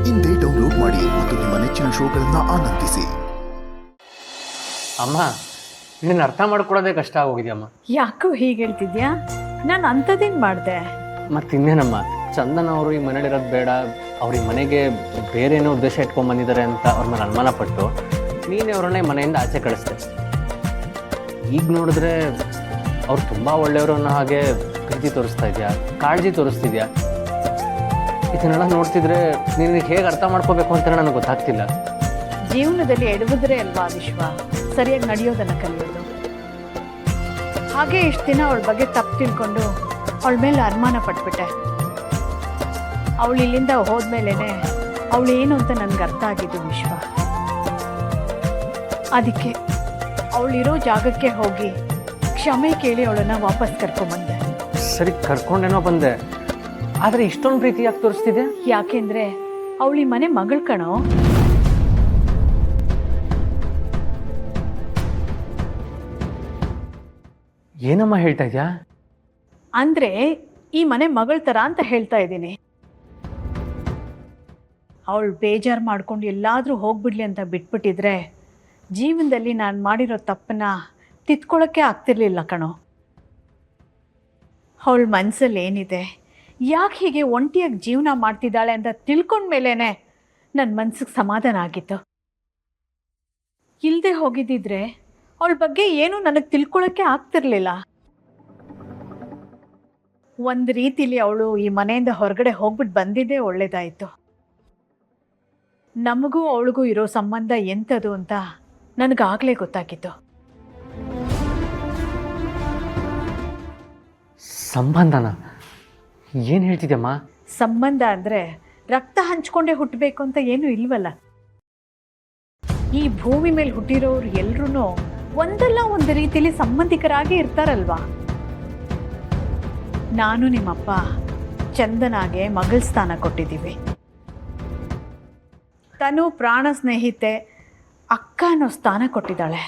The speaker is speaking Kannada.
ಇಂದೇ ಡೌನ್ಲೋಡ್ ಮಾಡಿ ಮತ್ತು ನಿಮ್ಮ ನೆಚ್ಚಿನ ಶೋಗಳನ್ನು ಆನಂದಿಸಿ. ಅಮ್ಮ, ನಿನ್ನ ಅರ್ಥ ಮಾಡ್ಕೊಳ್ಳೋದೇ ಕಷ್ಟ ಆಗೋಗಿದೆಯಮ್ಮ. ಯಾಕೋ ಹೀಗೆ ಹೇಳ್ತಿದ್ಯಾ? ನಾನು ಅಂಥದ್ದೇನು ಮಾಡಿದೆ? ಮತ್ತಿನ್ನೇನಮ್ಮ, ಚಂದನ್ ಅವರು ಈ ಮನೇಲಿರೋದು ಬೇಡ, ಅವ್ರ ಈ ಮನೆಗೆ ಬೇರೆ ಏನೋ ಉದ್ದೇಶ ಇಟ್ಕೊಂಡು ಬಂದಿದ್ದಾರೆ ಅಂತ ಅವ್ರ ಮೇಲೆ ಅನುಮಾನ ಪಟ್ಟು ನೀನೇ ಅವ್ರನ್ನೇ ಮನೆಯಿಂದ ಆಚೆ ಕಳಿಸ್ದೆ. ಈಗ ನೋಡಿದ್ರೆ ಅವ್ರು ತುಂಬ ಒಳ್ಳೆಯವರು ಅನ್ನೋ ಹಾಗೆ ಪ್ರೀತಿ ತೋರಿಸ್ತಾ ಇದೆಯಾ, ಕಾಳಜಿ ತೋರಿಸ್ತಿದ್ಯಾ. ಇದನ್ನೆಲ್ಲ ನೋಡ್ತಿದ್ರೆ ನಿನಗೆ ಹೇಗೆ ಅರ್ಥ ಮಾಡ್ಕೋಬೇಕು ಅಂತ ನನಗೆ ಗೊತ್ತಾಗ್ತಿಲ್ಲ. ಜೀವನದಲ್ಲಿ ಎಡವಿದ್ರೆ ಅಲ್ವಾ ವಿಶ್ವ ಸರಿಯಾಗಿ ನಡೆಯೋದನ್ನು ಕಲಿಯೋದು. ಹಾಗೆ ಇಷ್ಟು ದಿನ ಅವಳ ಬಗ್ಗೆ ತಪ್ಪು ತಿಳ್ಕೊಂಡು ಅವಳ ಮೇಲೆ ಅನುಮಾನ ಪಟ್ಬಿಟ್ಟೆ. ಅವಳು ಇಲ್ಲಿಂದ ಹೋದ್ಮೇಲೆ ಅವಳು ಏನು ಅಂತ ನನಗೆ ಅರ್ಥ ಆಗಿದ್ದು ವಿಶ್ವ. ಅದಕ್ಕೆ ಅವಳಿರೋ ಜಾಗಕ್ಕೆ ಹೋಗಿ ಕ್ಷಮೆ ಕೇಳಿ ಅವಳನ್ನು ವಾಪಸ್ ಕರ್ಕೊಂಬಂದೆ. ಸರಿ, ಕರ್ಕೊಂಡೇನೋ ಬಂದೆ, ಆದರೆ ಇಷ್ಟೊಂದು ಪ್ರೀತಿ ಯಾಕೆ ತೋರಿಸ್ತಿದೆ? ಯಾಕೆಂದ್ರೆ ಅವಳು ಈ ಮನೆ ಮಗಳು ಕಣೋ. ಏನಮ್ಮ ಹೇಳ್ತಾ ಇದ್ಯಾ? ಅಂದ್ರೆ ಈ ಮನೆ ಮಗಳ ಥರ ಅಂತ ಹೇಳ್ತಾ ಇದ್ದೀನಿ. ಅವಳು ಬೇಜಾರು ಮಾಡ್ಕೊಂಡು ಎಲ್ಲಾದರೂ ಹೋಗ್ಬಿಡ್ಲಿ ಅಂತ ಬಿಟ್ಬಿಟ್ಟಿದ್ರೆ ಜೀವನದಲ್ಲಿ ನಾನು ಮಾಡಿರೋ ತಪ್ಪನ್ನ ತಿದ್ಕೊಳ್ಳೋಕ್ಕೆ ಆಗ್ತಿರ್ಲಿಲ್ಲ ಕಣೋ. ಅವಳ ಮನಸ್ಸಲ್ಲಿ ಏನಿದೆ, ಯಾಕೆ ಹೀಗೆ ಒಂಟಿಯಾಗಿ ಜೀವನ ಮಾಡ್ತಿದ್ದಾಳೆ ಅಂತ ತಿಳ್ಕೊಂಡ್ಮೇಲೇ ನನ್ನ ಮನ್ಸಿಗೆ ಸಮಾಧಾನ ಆಗಿತ್ತು. ಇಲ್ಲದೆ ಹೋಗಿದ್ದಿದ್ರೆ ಅವಳ ಬಗ್ಗೆ ಏನೂ ನನಗೆ ತಿಳ್ಕೊಳ್ಳೋಕ್ಕೆ ಆಗ್ತಿರ್ಲಿಲ್ಲ. ಒಂದು ರೀತಿಲಿ ಅವಳು ಈ ಮನೆಯಿಂದ ಹೊರಗಡೆ ಹೋಗ್ಬಿಟ್ಟು ಬಂದಿದ್ದೇ ಒಳ್ಳೇದಾಯಿತು. ನಮಗೂ ಅವಳಿಗೂ ಇರೋ ಸಂಬಂಧ ಎಂಥದ್ದು ಅಂತ ನನಗಾಗಲೇ ಗೊತ್ತಾಗಿತ್ತು. ಸಂಬಂಧನ? ಏನು ಹೇಳ್ತಿದ್ಯಮ್ಮ? ಸಂಬಂಧ ಅಂದರೆ ರಕ್ತ ಹಂಚ್ಕೊಂಡೇ ಹುಟ್ಟಬೇಕು ಅಂತ ಏನೂ ಇಲ್ವಲ್ಲ. ಈ ಭೂಮಿ ಮೇಲೆ ಹುಟ್ಟಿರೋರು ಎಲ್ರೂ ಒಂದಲ್ಲ ಒಂದು ರೀತಿಲಿ ಸಂಬಂಧಿಕರಾಗಿ ಇರ್ತಾರಲ್ವಾ. ನಾನು ನಿಮ್ಮಪ್ಪ ಚಂದನಾಗೆ ಮಗಳ ಸ್ಥಾನ ಕೊಟ್ಟಿದ್ದೀವಿ. ತನು ಪ್ರಾಣ ಸ್ನೇಹಿತೆ ಅಕ್ಕ ಅನ್ನೋ ಸ್ಥಾನ ಕೊಟ್ಟಿದ್ದಾಳೆ.